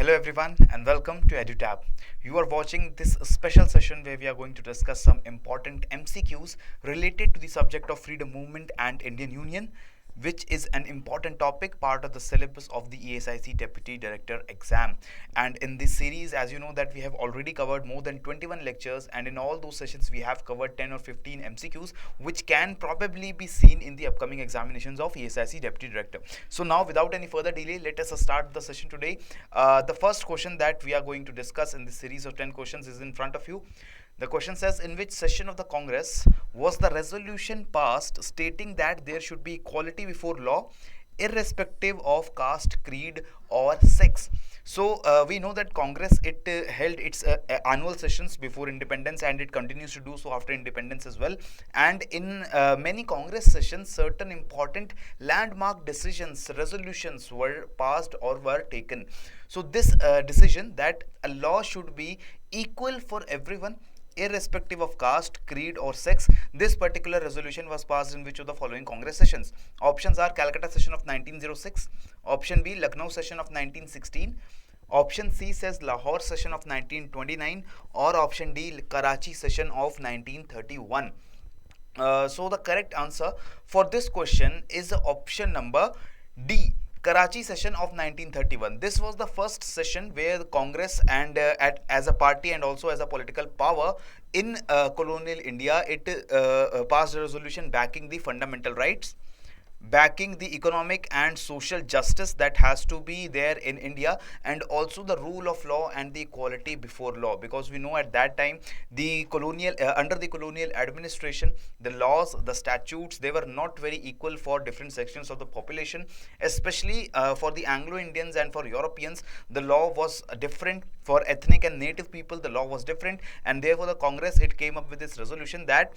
Hello everyone and welcome to EduTap. You are watching this special session where we are going to discuss some important MCQs related to the subject of freedom movement and Indian Union, which is an important topic, part of the syllabus of the ESIC Deputy Director exam. And in this series, as you know, that we have already covered more than 21 lectures, and in all those sessions we have covered 10 or 15 MCQs, which can probably be seen in the upcoming examinations of ESIC Deputy Director. So now, without any further delay, let us start the session today. The first question that we are going to discuss in this series of 10 questions is in front of you. The question says, in which session of the Congress was the resolution passed stating that there should be equality before law irrespective of caste, creed or sex? So we know that Congress held its annual sessions before independence, and it continues to do so after independence as well. And in many Congress sessions, certain important landmark decisions, resolutions were passed or were taken. So this decision that a law should be equal for everyone irrespective of caste, creed or sex, this particular resolution was passed in which of the following Congress sessions? Options are Calcutta session of 1906, option B Lucknow session of 1916, option C says Lahore session of 1929, or option D Karachi session of 1931. So the correct answer for this question is option number D, Karachi session of 1931. This was the first session where Congress and as a party and also as a political power in colonial India, it passed a resolution backing the fundamental rights, backing the economic and social justice that has to be there in India, and also the rule of law and the equality before law, because we know at that time the colonial under the colonial administration, the laws, the statutes, they were not very equal for different sections of the population, especially for the Anglo-Indians and for Europeans. The law was different. For ethnic and native people, the law was different, and therefore the Congress, it came up with this resolution that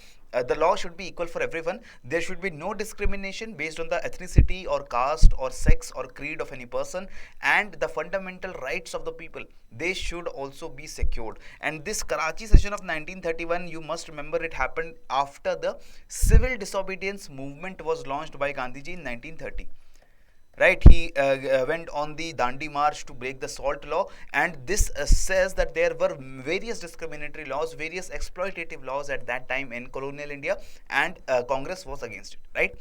the law should be equal for everyone. There should be no discrimination based on the ethnicity or caste or sex or creed of any person, and the fundamental rights of the people, they should also be secured. And this Karachi session of 1931, you must remember, it happened after the civil disobedience movement was launched by Gandhiji in 1930. Right, he went on the Dandi March to break the salt law, and this says that there were various discriminatory laws, various exploitative laws at that time in colonial India, and Congress was against it. Right.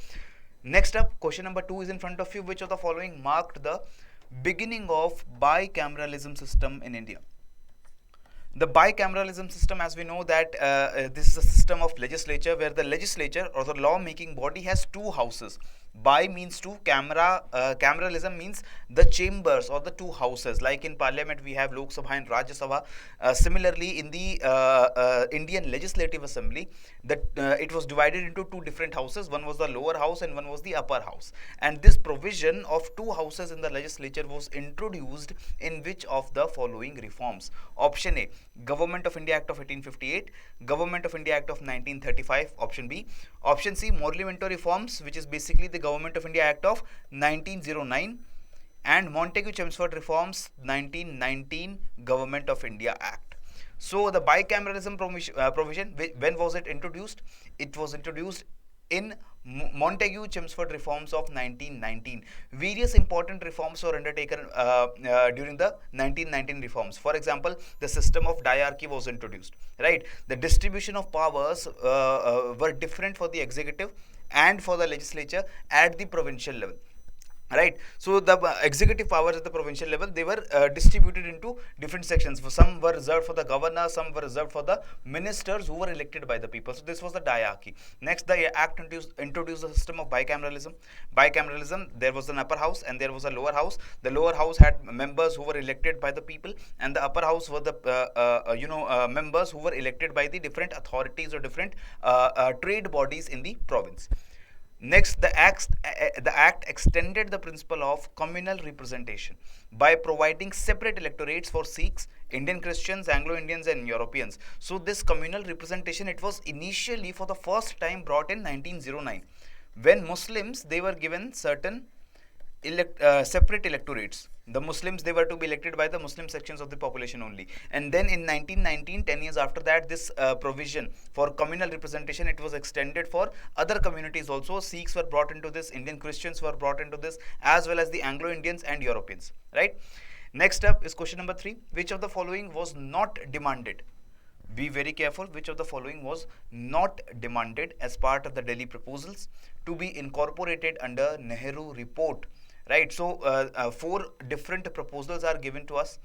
Next up, question number 2 is in front of you. Which of the following marked the beginning of bicameralism system in India? The bicameralism system, as we know, that this is a system of legislature where the legislature or the law making body has two houses. Bi means two, cameralism means the chambers or the two houses. Like in parliament we have Lok Sabha and Rajya Sabha. Similarly, in the Indian Legislative Assembly, that it was divided into two different houses. One was the lower house and one was the upper house. And this provision of two houses in the legislature was introduced in which of the following reforms? Option A, Government of India Act of 1858, Government of India Act of 1935, option B. Option C, Morley-Minto reforms, which is basically the Government of India Act of 1909, and Montagu-Chelmsford reforms, 1919 Government of India Act. So the bicameralism provision, when was it introduced? It was introduced in Montagu-Chelmsford reforms of 1919. Various important reforms were undertaken during the 1919 reforms. For example, the system of diarchy was introduced. Right, the distribution of powers were different for the executive and for the legislature at the provincial level. Right, so the executive powers at the provincial level, they were distributed into different sections. For some were reserved for the governor, some were reserved for the ministers who were elected by the people. So this was the diarchy. Next, the act introduced the system of bicameralism. Bicameralism, there was an upper house and there was a lower house. The lower house had members who were elected by the people, and the upper house were the members who were elected by the different authorities or different trade bodies in the province. Next, the act extended the principle of communal representation by providing separate electorates for Sikhs, Indian Christians, Anglo-Indians and Europeans. So this communal representation, it was initially for the first time brought in 1909, when Muslims, they were given certain separate electorates. The Muslims, they were to be elected by the Muslim sections of the population only. And then in 1919, 10 years after that, this provision for communal representation, it was extended for other communities also. Sikhs were brought into this, Indian Christians were brought into this, as well as the Anglo-Indians and Europeans, right? Next up is question number 3. Which of the following was not demanded? Be very careful. Which of the following was not demanded as part of the Delhi proposals to be incorporated under Nehru report? Right. So 4 different proposals are given to us.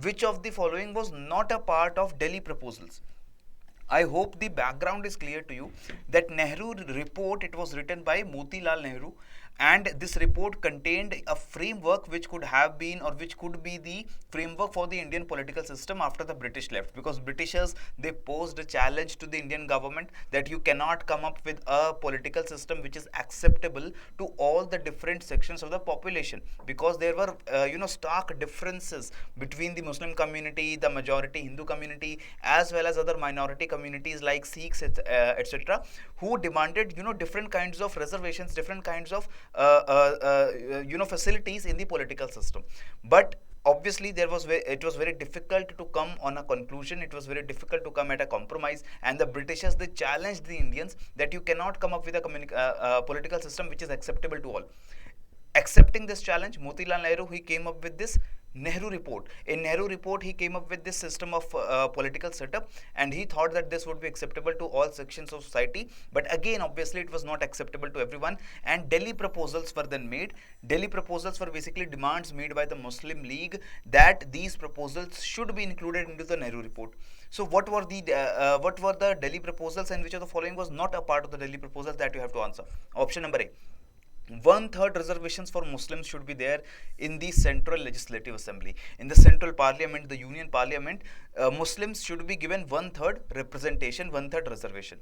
Which of the following was not a part of Delhi proposals? I hope the background is clear to you that Nehru report, it was written by Motilal Nehru, and this report contained a framework which could have been, or which could be, the framework for the Indian political system after the British left, because Britishers, they posed a challenge to the Indian government that you cannot come up with a political system which is acceptable to all the different sections of the population, because there were stark differences between the Muslim community, the majority Hindu community, as well as other minority communities like Sikhs, etc., who demanded different kinds of reservations, different kinds of facilities in the political system. But obviously it was very difficult to come on a conclusion. It was very difficult to come at a compromise, and the Britishers, they challenged the Indians that you cannot come up with a political system which is acceptable to all. Accepting this challenge, Motilal Nehru, he came up with this Nehru report. In Nehru report, he came up with this system of political setup, and he thought that this would be acceptable to all sections of society. But again, obviously, it was not acceptable to everyone, and Delhi proposals were then made. Delhi proposals were basically demands made by the Muslim League that these proposals should be included into the Nehru report. So what were the Delhi proposals, and which of the following was not a part of the Delhi proposals? That you have to answer. Option number A: 1/3 reservations for Muslims should be there in the Central Legislative Assembly. In the Central Parliament, the Union Parliament, Muslims should be given 1/3 representation, 1/3 reservation.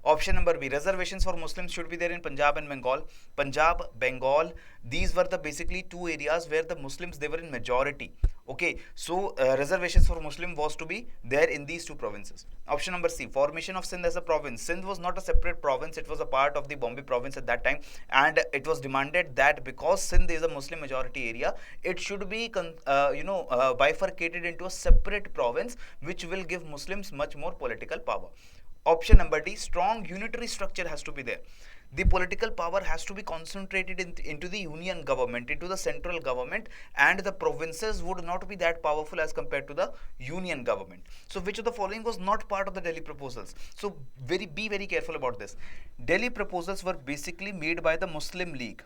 Option number B: reservations for Muslims should be there in Punjab and Bengal. Punjab, Bengal, these were the basically 2 areas where the Muslims, they were in majority. Okay, so reservations for Muslim was to be there in these 2 provinces. Option number C: formation of Sindh as a province. Sindh was not a separate province; it was a part of the Bombay province at that time, and it was demanded that because Sindh is a Muslim majority area, it should be bifurcated into a separate province, which will give Muslims much more political power. Option number D: strong unitary structure has to be there. The political power has to be concentrated into the union government, into the central government, and the provinces would not be that powerful as compared to the union government. So which of the following was not part of the Delhi proposals? So be very careful about this. Delhi proposals were basically made by the Muslim League.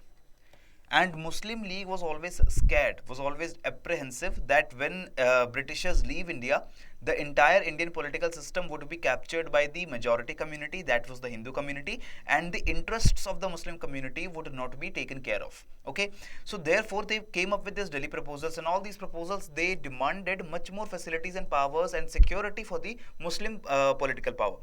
And Muslim League was always scared, was always apprehensive that when Britishers leave India, the entire Indian political system would be captured by the majority community, that was the Hindu community, and the interests of the Muslim community would not be taken care of. Okay, so therefore they came up with this Delhi proposals, and all these proposals, they demanded much more facilities and powers and security for the Muslim political power.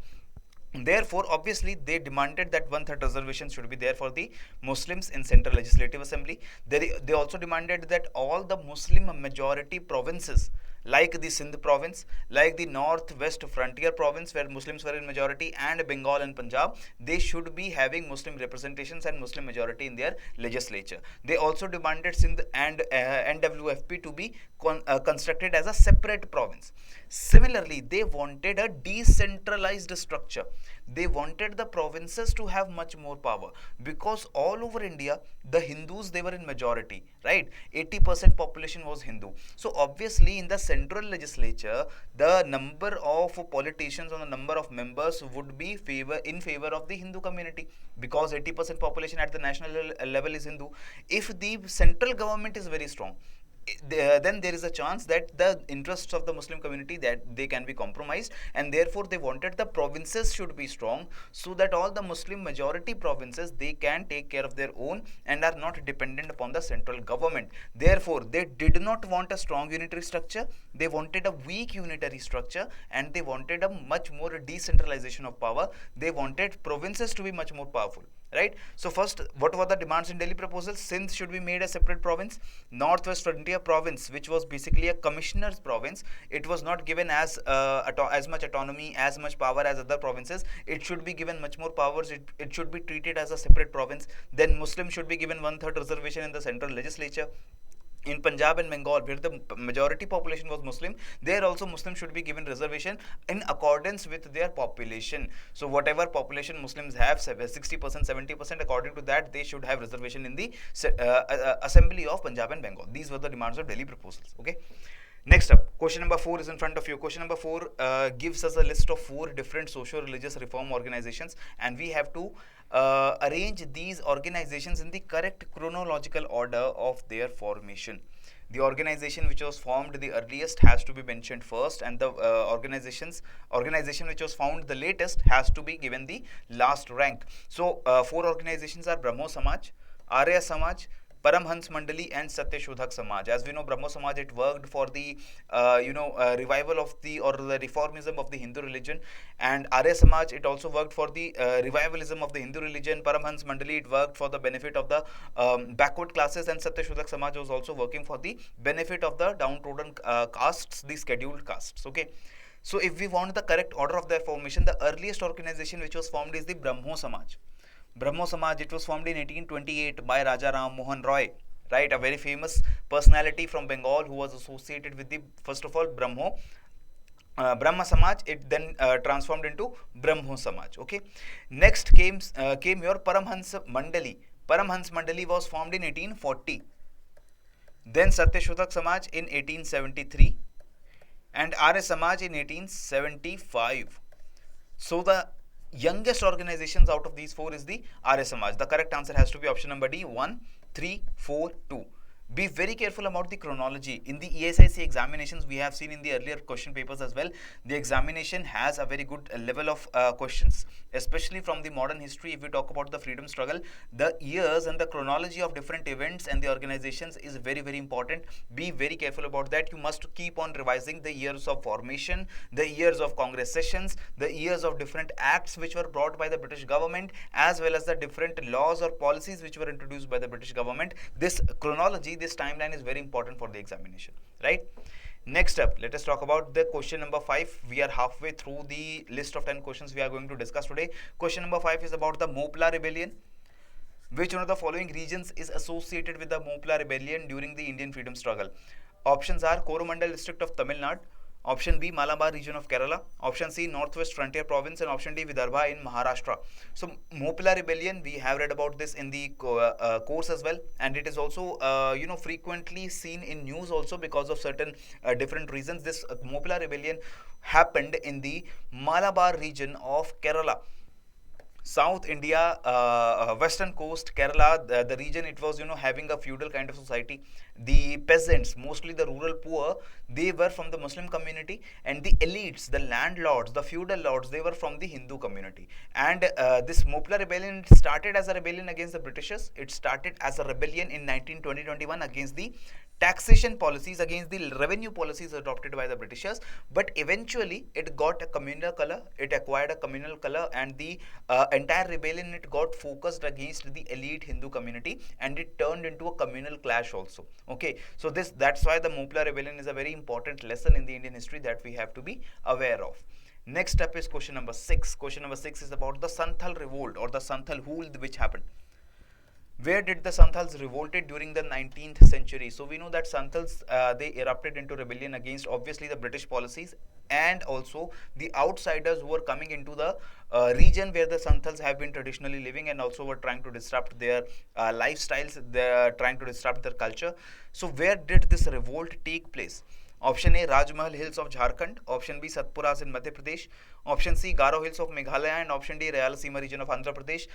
Therefore, obviously, they demanded that 1/3 reservation should be there for the Muslims in Central Legislative Assembly. They also demanded that all the Muslim majority provinces, like the Sindh province, like the northwest frontier province where Muslims were in majority, and Bengal and Punjab, they should be having Muslim representations and Muslim majority in their legislature. They also demanded Sindh and NWFP to be constructed as a separate province. Similarly, they wanted a decentralized structure. They wanted the provinces to have much more power, because all over India, the Hindus, they were in majority, right? 80% population was Hindu. So obviously in the central legislature, the number of politicians or the number of members would be in favor of the Hindu community, because 80% population at the national level is Hindu. If the central government is very strong, then there is a chance that the interests of the Muslim community, that they can be compromised, and therefore they wanted the provinces should be strong, so that all the Muslim majority provinces, they can take care of their own and are not dependent upon the central government. Therefore they did not want a strong unitary structure, they wanted a weak unitary structure, and they wanted a much more decentralization of power. They wanted provinces to be much more powerful, right? So first, what were the demands in Delhi proposal? Sindh should be made a separate province. Northwest Frontier province, which was basically a commissioner's province, it was not given as much autonomy, as much power as other provinces. It should be given much more powers. It should be treated as a separate province. Then Muslims should be given 1/3 reservation in the central legislature. in Punjab and Bengal, where the majority population was Muslim, there also Muslims should be given reservation in accordance with their population. So whatever population Muslims have, 60%, 70%, according to that, they should have reservation in the Assembly of Punjab and Bengal. These were the demands of Delhi proposals. Okay. Next up, question number 4 is in front of you. Question number 4 gives us a list of 4 different socio-religious reform organizations, and we have to arrange these organizations in the correct chronological order of their formation. The organization which was formed the earliest has to be mentioned first, and the organization which was found the latest has to be given the last rank. So 4 organizations are Brahmo Samaj, Arya Samaj, Paramhans Mandali and Satyashodhak Samaj. As we know, Brahmo Samaj, it worked for the revival of the or the reformism of the Hindu religion, and Arya Samaj, it also worked for the revivalism of the Hindu religion. Paramhans Mandali, it worked for the benefit of the backward classes, and Satyashodhak Samaj was also working for the benefit of the downtrodden castes, the scheduled castes. Okay. So if we want the correct order of their formation, the earliest organization which was formed is the Brahmo Samaj. Brahmo Samaj, it was formed in 1828 by Raja Ram Mohan Roy, right? A very famous personality from Bengal who was associated with the, first of all, Brahma Samaj. It then transformed into Brahmo Samaj. Okay. Next came your Paramhans Mandali. Paramhans Mandali was formed in 1840. Then Satyashodhak Samaj in 1873 and Arya Samaj in 1875. So the youngest organizations out of these 4 is the Arya Samaj. The correct answer has to be option number D, 1, 3, 4, 2. Be very careful about the chronology. In the ESIC examinations, we have seen in the earlier question papers as well, the examination has a very good level of questions, especially from the modern history. If we talk about the freedom struggle, the years and the chronology of different events and the organizations is very, very important. Be very careful about that. You must keep on revising the years of formation, the years of Congress sessions, the years of different acts which were brought by the British government, as well as the different laws or policies which were introduced by the British government. This chronology, this timeline is very important for the examination, right? Next up, let us talk about the question number 5. We are halfway through the list of 10 questions we are going to discuss today. Question number 5 is about the Mopla rebellion. Which one of the following regions is associated with the Mopla rebellion during the Indian freedom struggle? Options are Coromandel district of Tamil Nadu, option B, Malabar region of Kerala, option C, Northwest Frontier province, and option D, Vidarbha in Maharashtra. So Mopla rebellion, we have read about this in the course as well, and it is also frequently seen in news also because of certain different reasons. This Mopla rebellion happened in the Malabar region of Kerala, South India, western coast, Kerala, the region, it was having a feudal kind of society. The peasants, mostly the rural poor, they were from the Muslim community, and the elites, the landlords, the feudal lords, they were from the Hindu community. And this Mopla rebellion started as a rebellion against the Britishers. It started as a rebellion in 1920-21 against the taxation policies, against the revenue policies adopted by the Britishers, but eventually it got a communal color, it acquired a communal color, and the entire rebellion, it got focused against the elite Hindu community, and it turned into a communal clash also. Okay, so that's why the Mopla rebellion is a very important lesson in the Indian history that we have to be aware of. Next up is question number 6. Question number 6 is about the Santhal revolt or the Santhal Hool which happened. Where did the Santhals revolted during the 19th century? So we know that Santhals, they erupted into rebellion against obviously the British policies and also the outsiders who were coming into the region where the Santhals have been traditionally living, and also were trying to disrupt their lifestyles, they're trying to disrupt their culture. So where did this revolt take place? Option A, Rajmahal Hills of Jharkhand, option B, Satpuras in Madhya Pradesh, option C, Garo Hills of Meghalaya, and option D, Rayalaseema region of Andhra Pradesh.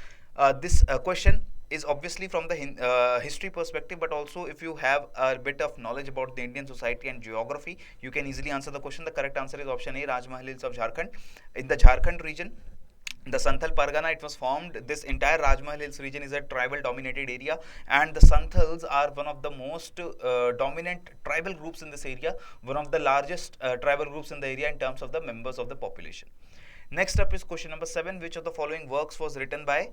This question is obviously from the history perspective, but also if you have a bit of knowledge about the Indian society and geography, you can easily answer the question. The correct answer is option A, Rajmahal Hills of Jharkhand. In the Jharkhand region, the Santhal Pargana, it was formed. This entire Rajmahal Hills region is a tribal dominated area, and the Santhals are one of the most dominant tribal groups in this area, one of the largest tribal groups in the area in terms of the members of the population. Next up is question number 7. Which of the following works was written by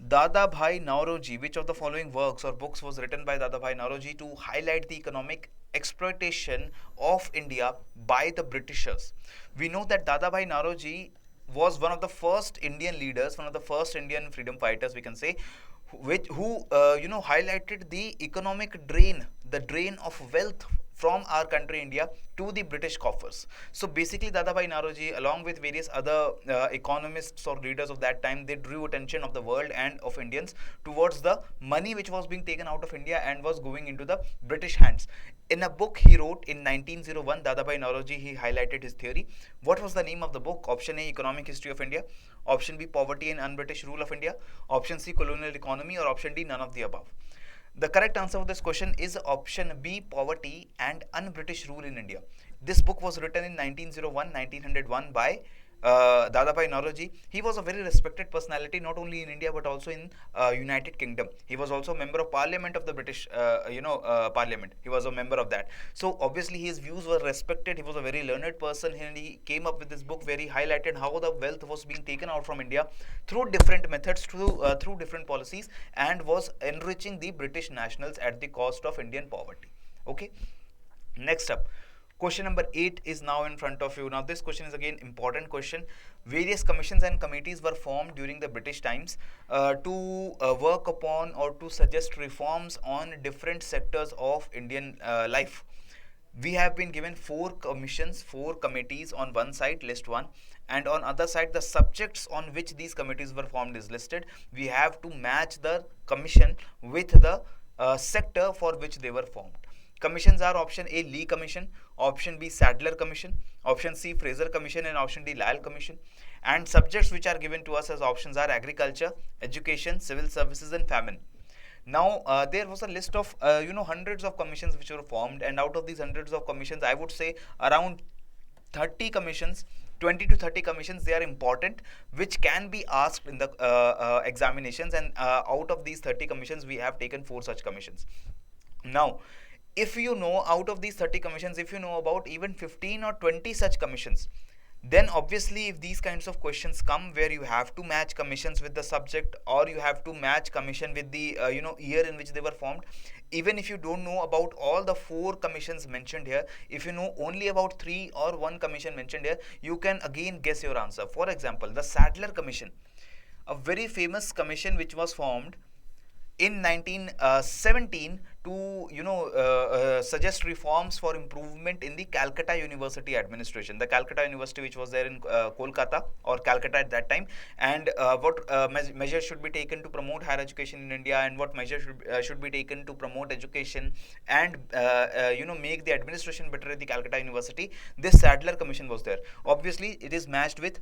Dadabhai Naoroji? Which of the following works or books was written by Dadabhai Naoroji to highlight the economic exploitation of India by the Britishers? We know that Dadabhai Naoroji was one of the first Indian leaders, one of the first Indian freedom fighters, we can say, who highlighted the economic drain the drain of wealth from our country India to the British coffers. So basically Dadabhai Naoroji, along with various other economists or leaders of that time, they drew attention of the world and of Indians towards the money which was being taken out of India and was going into the British hands. In a book he wrote in 1901, Dadabhai Naoroji, he highlighted his theory. What was the name of the book? Option A, Economic History of India. Option B, Poverty and Un-British Rule of India. Option C, Colonial Economy. Or option D, none of the above. The correct answer for this question is option B, Poverty and Un-British Rule in India. This book was written in 1901 by Dadabhai Naoroji. He was a very respected personality not only in India but also in United Kingdom. He was also a member of Parliament of the British, Parliament. He was a member of that. So obviously his views were respected. He was a very learned person and he came up with this book where he highlighted how the wealth was being taken out from India through different methods, through different policies, and was enriching the British nationals at the cost of Indian poverty. Okay. Next up. Question number 8 is now in front of you. Now this question is again important question. Various commissions and committees were formed during the British times to work upon or to suggest reforms on different sectors of Indian life. We have been given 4 commissions, 4 committees on one side, list 1, and on other side the subjects on which these committees were formed is listed. We have to match the commission with the sector for which they were formed. Commissions are option A, Lee Commission, option B, Sadler Commission, option C, Fraser Commission, and option D, Lyell Commission. And subjects which are given to us as options are agriculture, education, civil services, and famine. Now there was a list of hundreds of commissions which were formed, and out of these hundreds of commissions, I would say around 30 commissions, 20 to 30 commissions, they are important, which can be asked in the examinations, and out of these 30 commissions, we have taken 4 such commissions. Now, if you know out of these 30 commissions, if you know about even 15 or 20 such commissions, then obviously if these kinds of questions come where you have to match commissions with the subject, or you have to match commission with the year in which they were formed, even if you don't know about all the 4 commissions mentioned here, if you know only about 3 or 1 commission mentioned here, you can again guess your answer. For example, the Sadler Commission, a very famous commission which was formed in 1917 to suggest reforms for improvement in the Calcutta University administration, the Calcutta University which was there in Kolkata or Calcutta at that time, and what measures should be taken to promote higher education in India, and what measures should be taken to promote education and make the administration better at the Calcutta University. This Sadler Commission was there. Obviously it is matched with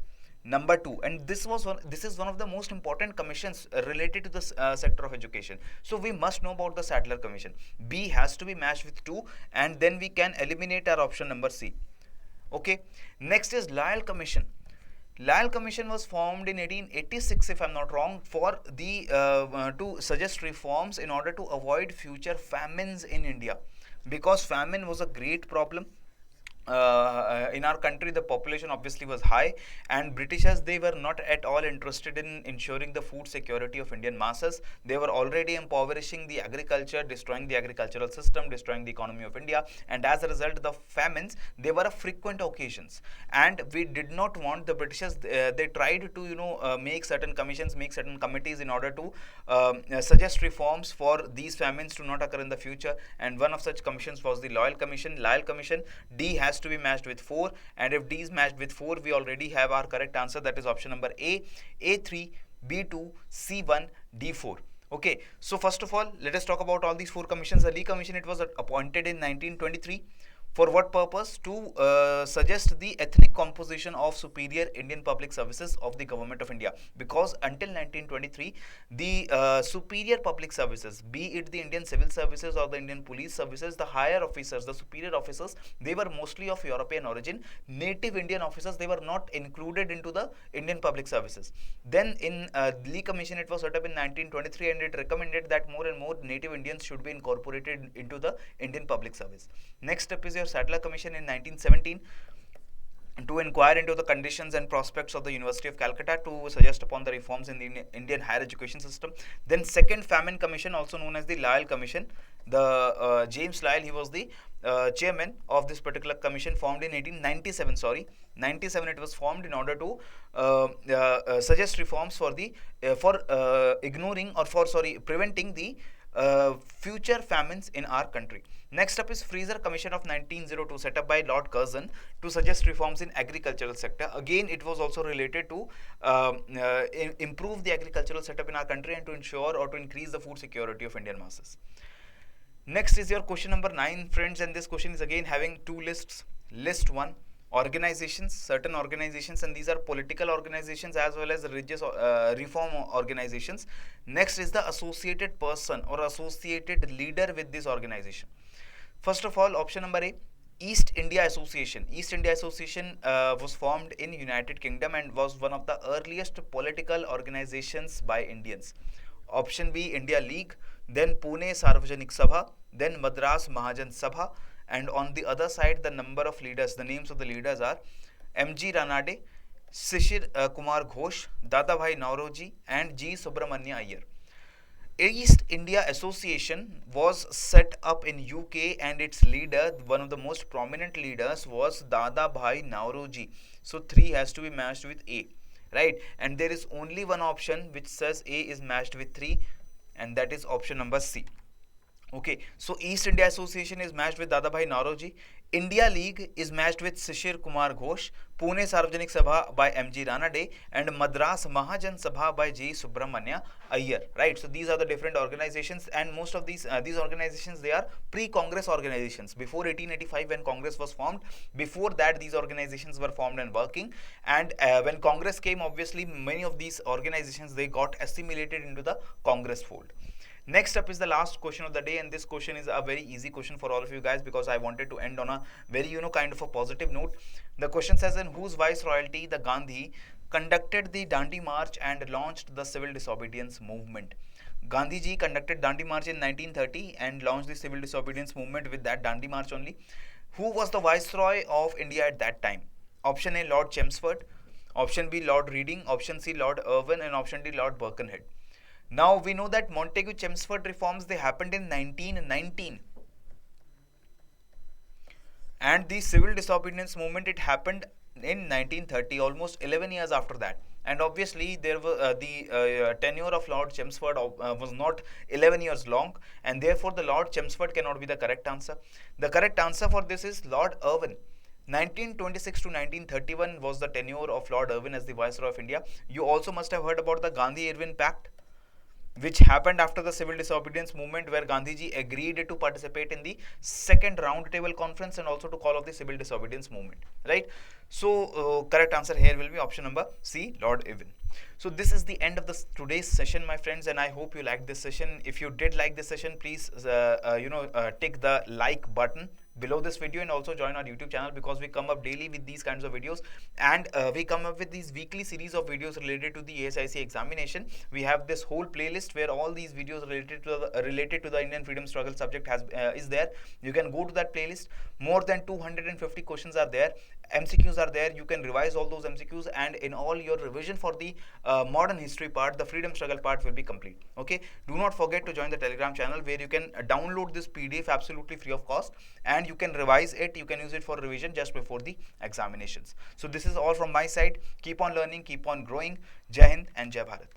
number 2, and this is one of the most important commissions related to the sector of education. So we must know about the Sadler Commission. B has to be matched with 2, and then we can eliminate our option number C. Okay. Next is Lyell Commission. Lyell Commission was formed in 1886, if I'm not wrong, for the to suggest reforms in order to avoid future famines in India, because famine was a great problem. In our country, the population obviously was high, and Britishers, they were not at all interested in ensuring the food security of Indian masses. They were already impoverishing the agriculture, destroying the agricultural system, destroying the economy of India, and as a result, the famines, they were a frequent occasions, and we did not want the Britishers. They tried to make certain commissions, make certain committees in order to suggest reforms for these famines to not occur in the future, and one of such commissions was the Lyell Commission. Lyell Commission, D has to be matched with 4, and if D is matched with 4, we already have our correct answer, that is option number A, A3, B2, C1, D4. Okay, so first of all, let us talk about all these 4 commissions. The Lee Commission, it was appointed in 1923. For what purpose? To suggest the ethnic composition of superior Indian public services of the government of India, because until 1923 the superior public services, be it the Indian civil services or the Indian police services, the higher officers, the superior officers, they were mostly of European origin. Native Indian officers, they were not included into the Indian public services. Then in Lee Commission, it was set up in 1923, and it recommended that more and more native Indians should be incorporated into the Indian public service. Next step is your Sadler Commission in 1917 to inquire into the conditions and prospects of the University of Calcutta, to suggest upon the reforms in the Indian higher education system. Then second Famine Commission, also known as the Lyell Commission. The James Lyell, he was the chairman of this particular commission, formed in 1897. Sorry, 97 it was formed in order to suggest reforms for the preventing the future famines in our country. Next up is Fraser Commission of 1902, set up by Lord Curzon to suggest reforms in agricultural sector. Again, it was also related to improve the agricultural setup in our country and to ensure or to increase the food security of Indian masses. Next is your question number 9, friends, and this question is again having two lists. List 1, organizations, certain organizations, and these are political organizations as well as religious reform organizations. Next is the associated person or associated leader with this organization. First of all, option number A, East India Association. East India Association was formed in United Kingdom and was one of the earliest political organizations by Indians. Option B, India League, then Pune Sarvajanik Sabha, then Madras Mahajan Sabha, and on the other side the number of leaders, the names of the leaders are M.G. Ranade, Shishir Kumar Ghosh, Dadabhai Nauroji, and G. Subramanya Iyer. East India Association was set up in UK and its leader, one of the most prominent leaders, was Dadabhai Nauroji. So 3 has to be matched with A, right? And there is only one option which says A is matched with 3, and that is option number C. Okay, so East India Association is matched with Dadabhai Nauroji, India League is matched with Shishir Kumar Ghosh, Pune Sarvajanik Sabha by M.G. Ranade, and Madras Mahajan Sabha by G. Subramanya Iyer, right? So these are the different organizations, and most of these organizations, they are pre-Congress organizations. Before 1885 when Congress was formed, before that these organizations were formed and working, and when Congress came, obviously many of these organizations, they got assimilated into the Congress fold. Next up is the last question of the day, and this question is a very easy question for all of you guys because I wanted to end on a very kind of a positive note. The question says, in whose viceroyalty the Gandhi conducted the Dandi March and launched the civil disobedience movement? Gandhi ji conducted Dandi March in 1930 and launched the civil disobedience movement with that Dandi March only. Who was the viceroy of India at that time? Option A, Lord Chelmsford. Option B, Lord Reading. Option C, Lord Irwin. And option D, Lord Birkenhead. Now we know that Montagu-Chelmsford reforms, they happened in 1919, and the civil disobedience movement, it happened in 1930, almost 11 years after that. And obviously there was the tenure of Lord Chelmsford was not 11 years long, and therefore the Lord Chelmsford cannot be the correct answer. The correct answer for this is Lord Irwin. 1926 to 1931 was the tenure of Lord Irwin as the Viceroy of India. You also must have heard about the Gandhi-Irwin Pact, which happened after the civil disobedience movement, where Gandhiji agreed to participate in the second round table conference and also to call off the civil disobedience movement, right? So correct answer here will be option number C, Lord Irwin. So this is the end of this today's session, my friends, and I hope you liked this session. If you did like this session, please tick the like button below this video and also join our YouTube channel, because we come up daily with these kinds of videos, and we come up with these weekly series of videos related to the ESIC examination. We have this whole playlist where all these videos related to the Indian freedom struggle subject is there. You can go to that playlist. More than 250 questions are there. MCQs are there. You can revise all those MCQs, and in all your revision for the modern history part, the freedom struggle part will be complete. Okay, do not forget to join the Telegram channel, where you can download this PDF absolutely free of cost, and you can revise it. You can use it for revision just before the examinations. So this is all from my side. Keep on learning, keep on growing. Jai Hind and Jai Bharat.